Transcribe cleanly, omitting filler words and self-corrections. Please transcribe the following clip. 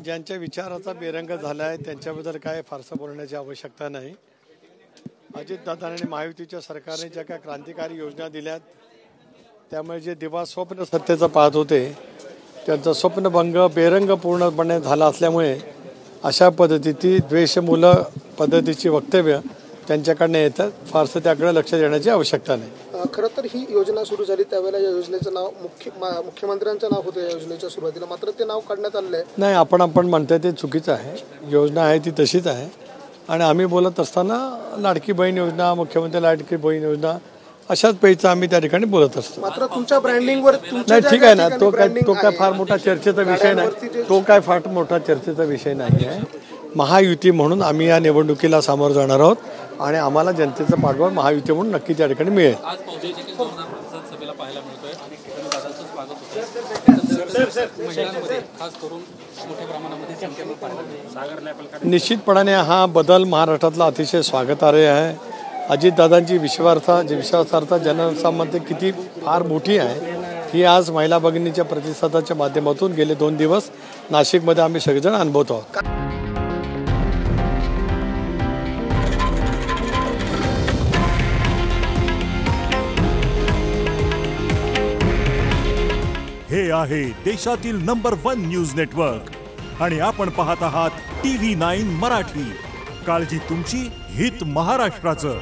ज्यांच्या विचाराचा बेरंग झाला आहे त्यांच्याबद्दल काय फारसं बोलण्याची आवश्यकता नाही. अजितदादा आणि महायुतीच्या सरकारने ज्या काही क्रांतिकारी योजना दिल्यात त्यामुळे जे दिवा स्वप्न सत्तेचं पाहत होते त्यांचं स्वप्नभंग बेरंग पूर्णपणे झाला असल्यामुळे अशा पद्धतीची द्वेषमूलक पद्धतीची वक्तव्य त्यांच्याकडनं येतात. फारसं त्याकडे लक्ष देण्याची आवश्यकता नाही. खरं तर ही योजना सुरू झाली त्यावेळेला या योजनेचं नाव मुख्यमंत्र्यांचं नाव होतं या योजनेच्या सुरुवातीला, मात्र ते नाव काढण्यात आलं आहे. नाही, आपण म्हणतोय ते चुकीचं आहे. योजना आहे ती तशीच आहे आणि आम्ही बोलत असताना लाडकी बहीण योजना, मुख्यमंत्री लाडकी बहीण योजना अशाच पैसा आम्ही त्या ठिकाणी बोलत असतो. मात्र तुमच्या ब्रँडिंगवर नाही, ठीक आहे ना, तो काय फार मोठा चर्चेचा विषय नाही. तो काय फार मोठा चर्चेचा विषय नाही आहे. महायुती म्हणून आम्ही या निवडणुकीला सामोरं जाणार आहोत आणि आम्हाला जनतेचा पाठबळ महायुती म्हणून नक्की त्या ठिकाणी मिळेल. निश्चितपणाने हा बदल महाराष्ट्रातला अतिशय स्वागतार्ह आहे. अजितदादांची विश्वासार्हता जनसामान्य किती फार मोठी आहे ही आज महिला भगिनीच्या प्रतिसादाच्या माध्यमातून गेले 2 दिवस नाशिकमध्ये आम्ही सगळेजण अनुभवत आहोत. हे आहे देशातील नंबर 1 न्यूज नेटवर्क आणि आपण पाहत आहात TV9 मराठी. काळजी तुमची, हित महाराष्ट्राचं.